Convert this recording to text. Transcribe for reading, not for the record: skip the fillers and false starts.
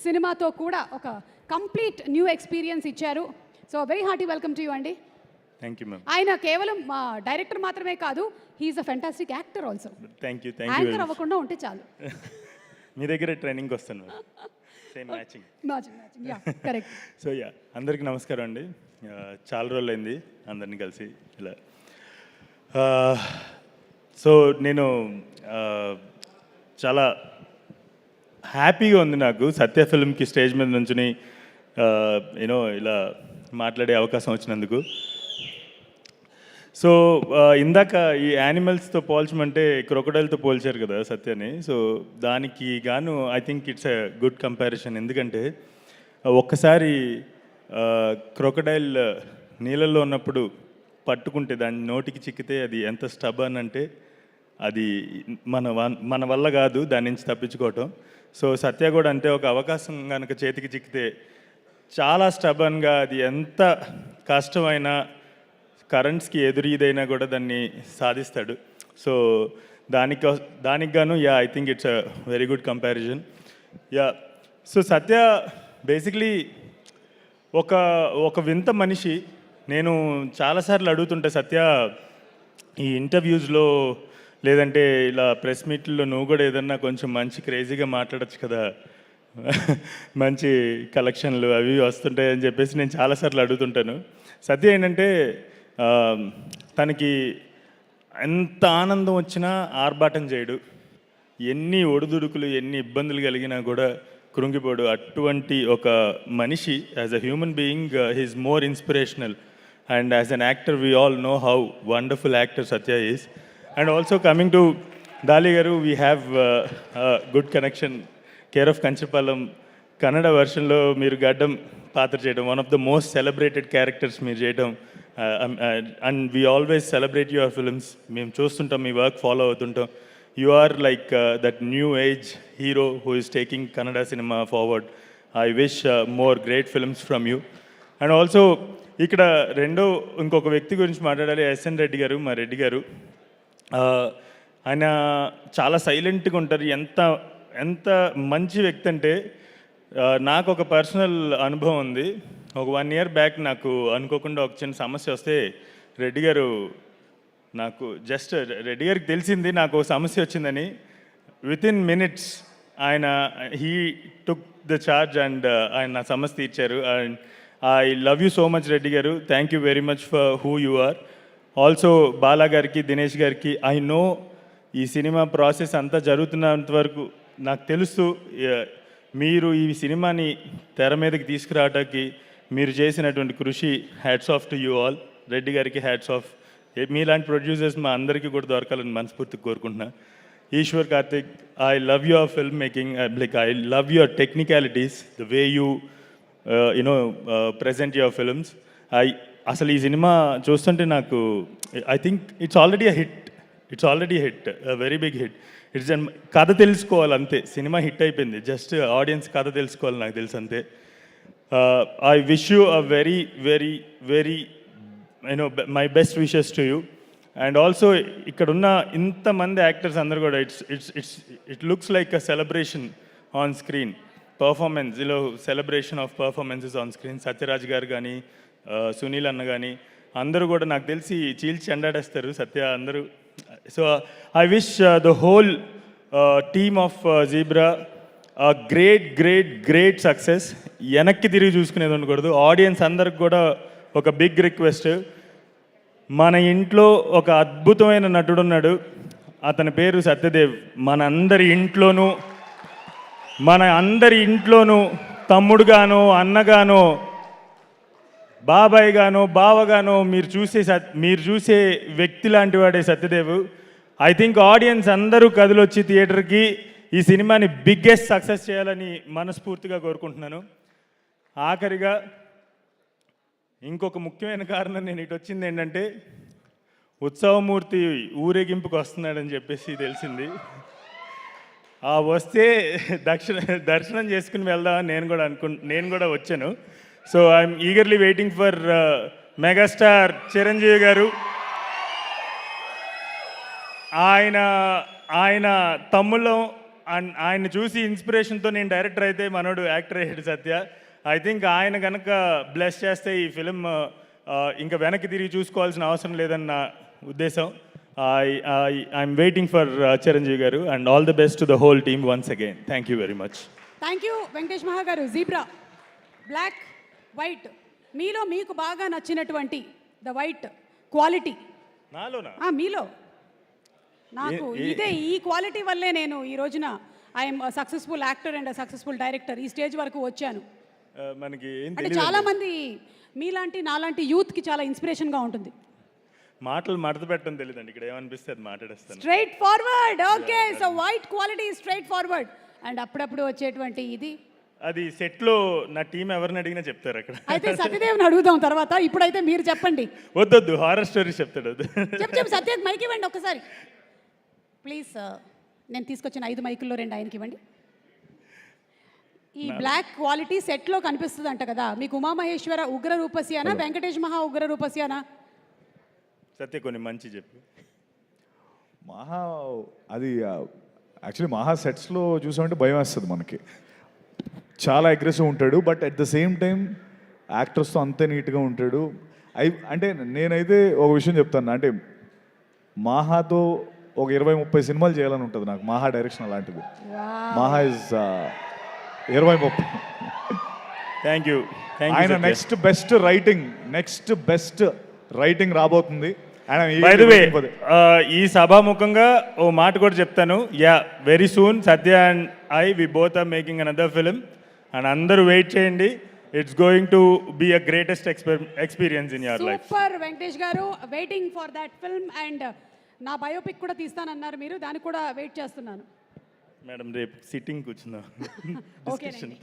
సినిమాతో కూడా ఒక కంప్లీట్ న్యూ ఎక్స్పీరియన్స్ ఇచ్చారు. So very hearty welcome to you అండి. Thank you ma'am. ఆయన కేవలం డైరెక్టర్ మాత్రమే కాదు, he's a fantastic actor also. Thank you. Anchor అవ్వకుండా ఉంటే చాలు. మీ దగ్గర ట్రైనింగ్ వస్తాను. Same matching. Yeah correct. So yeah, అందరికీ నమస్కారం అండి. చాలా రోజులైంది అందరినీ కలిసి ఇలా. సో నేను చాలా హ్యాపీగా ఉంది నాకు సత్య ఫిల్మ్కి స్టేజ్ మీద నుంచుని యూనో ఇలా మాట్లాడే అవకాశం వచ్చినందుకు. సో ఇందాక ఈ యానిమల్స్తో పోల్చమంటే క్రొకడైల్తో పోల్చారు కదా సత్యని. సో దానికి గాను I think it's a good comparison. ఎందుకంటే ఒక్కసారి క్రొకడైల్ నీళ్ళల్లో ఉన్నప్పుడు పట్టుకుంటే దాని నోటికి చిక్కితే అది ఎంత స్టబర్న్ అంటే అది మన వల్ల కాదు దాని నుంచి తప్పించుకోవటం. సో సత్య కూడా అంటే ఒక అవకాశం కనుక చేతికి చిక్కితే చాలా స్టబర్న్గా అది ఎంత కష్టమైనా కరెంట్స్కి ఎదురీదైనా కూడా దాన్ని సాధిస్తాడు. సో దానికి గాను yeah I think it's a very good comparison. Yeah, so Satya basically ఒక వింత మనిషి. నేను చాలాసార్లు అడుగుతుంటే సత్య ఈ ఇంటర్వ్యూస్లో లేదంటే ఇలా ప్రెస్ మీట్లో నువ్వు కూడా ఏదన్నా కొంచెం మంచి క్రేజీగా మాట్లాడచ్చు కదా, మంచి కలెక్షన్లు అవి వస్తుంటాయని చెప్పేసి నేను చాలాసార్లు అడుగుతుంటాను. సత్య ఏంటంటే తనకి ఎంత ఆనందం వచ్చినా ఆర్భాటం చేయడు, ఎన్ని ఒడిదుడుకులు ఎన్ని ఇబ్బందులు కలిగినా కూడా కృంగిపోడు. అటువంటి ఒక మనిషి as a human being he's more inspirational and as an actor we all know how wonderful actor Satya is. And also coming to Daali garu, we have good connection. Care of Kancharapalem Kannada వర్షన్లో మీరు గడ్డం పాత్ర చేయడం, one of the most celebrated characters మీరు చేయడం. And we always celebrate your films. మేము చూస్తుంటాం, మీ వర్క్ ఫాలో అవుతుంటాం. You are like that new age hero who is taking Kannada cinema forward. I wish more great films from you. And also ఇక్కడ ఇంకొక వ్యక్తి గురించి మాట్లాడాలి, ఎస్ఎన్ రెడ్డి గారు, మా రెడ్డి గారు. ఆయన చాలా సైలెంట్గా ఉంటారు. ఎంత మంచి వ్యక్తి అంటే నాకు ఒక పర్సనల్ అనుభవం ఉంది. ఒక 1 year బ్యాక్ నాకు అనుకోకుండా ఒక చిన్న సమస్య వస్తే రెడ్డి గారికి తెలిసింది నాకు సమస్య వచ్చిందని. వితిన్ మినిట్స్ ఆయన he took the charge and ఆయన నా సమస్య తీర్చారు. And I love you so much Reddy garu. Thank you very much for who you are. Also Bala గారికి, దినేష్ గారికి, ఐ నో ఈ సినిమా ప్రాసెస్ అంతా జరుగుతున్నంత వరకు నాకు తెలుసు మీరు ఈ సినిమాని తెర మీదకి తీసుకురావడానికి మీరు చేసినటువంటి కృషి. Hats off to you all. Reddy గారికి హ్యాట్స్ ఆఫ్. మీలాంటి ప్రొడ్యూసర్స్ మా అందరికీ కూడా దొరకాలని మనస్ఫూర్తిగా కోరుకుంటున్నా. Eshwar Karthik, I love your filmmaking. Like I love your technicalities, the way you you know present your films. అసలు ఈ సినిమా చూస్తుంటే నాకు I think it's already hit, very big hit. కథ తెలుసుకోవాలి అంతే, సినిమా హిట్ అయిపోయింది. జస్ట్ ఆడియన్స్ కథ తెలుసుకోవాలి, నాకు తెలుసు అంతే. I wish you a very very very you know my best wishes to you. And also ఇక్కడున్న ఇంతమంది యాక్టర్స్ అందరు కూడా it looks like a celebration on screen. Performance, ఇలా celebration of performances on screen. Sathyaraj garu కానీ, సునీల్ అన్న కానీ అందరూ కూడా నాకు తెలిసి చీల్చి చెండాడేస్తారు సత్య అందరూ. So I wish the whole team of zebra great great great success. వెనక్కి తిరిగి చూసుకునేది ఉండకూడదు. ఆడియన్స్ అందరికి కూడా ఒక బిగ్ రిక్వెస్ట్, మన ఇంట్లో ఒక అద్భుతమైన నటుడు ఉన్నాడు, అతని పేరు సత్యదేవ్. మన అందరి ఇంట్లోనూ తమ్ముడుగానో అన్నగానో బాబాయ్ గానో బావగానో మీరు చూసే వ్యక్తి లాంటి వాడే సత్యదేవ్. ఐ థింక్ ఆడియన్స్ అందరూ కదిలొచ్చి థియేటర్కి ఈ సినిమాని బిగ్గెస్ట్ సక్సెస్ చేయాలని మనస్ఫూర్తిగా కోరుకుంటున్నాను. ఆఖరిగా ఇంకొక ముఖ్యమైన కారణం నేను ఇటు వచ్చింది ఏంటంటే, ఉత్సవమూర్తి ఊరేగింపుకు వస్తున్నాడని చెప్పేసి తెలిసింది. వస్తే దర్శనం చేసుకుని వెళ్దామని నేను కూడా వచ్చాను. So I'm eagerly waiting for megastar Chiranjeevi గారు. ఆయన తమ్ముళ్ళం ఆయన చూసి ఇన్స్పిరేషన్తో నేను డైరెక్టర్ అయితే మనోడు యాక్టర్ అయ్యాడు సత్య. ఐ థింక్ ఆయన కనుక బ్లెస్ చేస్తే ఈ ఫిలిం ఇంకా వెనక్కి తిరిగి చూసుకోవాల్సిన అవసరం లేదని నా ఉద్దేశం. ఐఎమ్ వెయిటింగ్ ఫర్ చిరంజీవి గారు and all the best to the whole team once again. Thank you very much. Thank you Venkatesh మహా గారు. జీబ్రా, బ్లాక్, వైట్, మీలో మీకు బాగా నచ్చినటువంటి ద వైట్ క్వాలిటీ నాలోనా? మీలో నాకు ఇదే, ఈ క్వాలిటీ వల్లే నేను ఈ రోజున I'm successful actor and successful director ఈ స్టేజ్ వరకు వచ్చాను. మనకి ఏం అంటే తెలియదు. చాలా మంది మీలాంటి నాలాంటి యూత్కి చాలా ఇన్స్పిరేషన్గా ఉంటుంది. మాటలు మడత పెట్టడం తెలియదండి, ఇక్కడ ఏమనిపిస్తే అది మాట్లాడేస్తాను. Straight forward. Okay, so white quality straight forward and అప్పుడప్పుడు వచ్చేటువంటి ఇది. అది సెట్లో నా టీం ఎవరిని అడిగినా చెప్తారు అక్కడ. అయితే సత్యదేవ్ని అడుగుదాం తర్వాత. ఇప్పుడైతే మీరు చెప్పండి. వద్దొద్దు, హారర్ స్టోరీస్ చెప్తాడు. వద్దు. చెప్పు సత్యకి మైక్ ఇవ్వండి ఒకసారి ప్లీజ్. నేను తీసుకొచ్చిన 5 మైకుల్లో 2 ఆయనకి ఇవ్వండి. ఈ బ్లాక్ క్వాలిటీ సెట్లో కనిపిస్తుంది అంట కదా, మీకు ఉమామహేశ్వర ఉగ్ర రూపస్యానా, వెంకటేష్ మహా ఉగ్ర రూపస్యానా? సత్య కొన్ని మంచి చెప్పు. మహా అది యాక్చువల్లీ మహా సెట్స్లో చూసామంటే భయం వేస్తుంది మనకి. చాలా అగ్రెసివ్ ఉంటాడు, but at the same time యాక్టర్స్తో అంతే నీట్గా ఉంటాడు. అంటే నేనైతే ఒక విషయం చెప్తాను, అంటే మాహాతో ఒక 20-30 సినిమాలు చేయాలని ఉంటుంది నాకు. మాహా డైరెక్షన్ అలాంటిది. మహా ఇస్ 20-30. Thank you. ఆయన నెక్స్ట్ బెస్ట్ రైటింగ్ రాబోతుంది. బై ద వే, ఈ సభాముఖంగా ఓ మాట కూడా చెప్తాను. Yeah, very soon Satya and we both are making another film and అందరూ వెయిట్ చేయండి. It's going to be a greatest experience in your life. Super Venkatesh garu, waiting for that film. And నా biopic కూడా తీస్తానన్నారు మీరు, దానికి కూడా వెయిట్ చేస్తున్నాను. మేడం రేపు సిట్టింగ్ కూర్చుందాం. ఓకేనండి.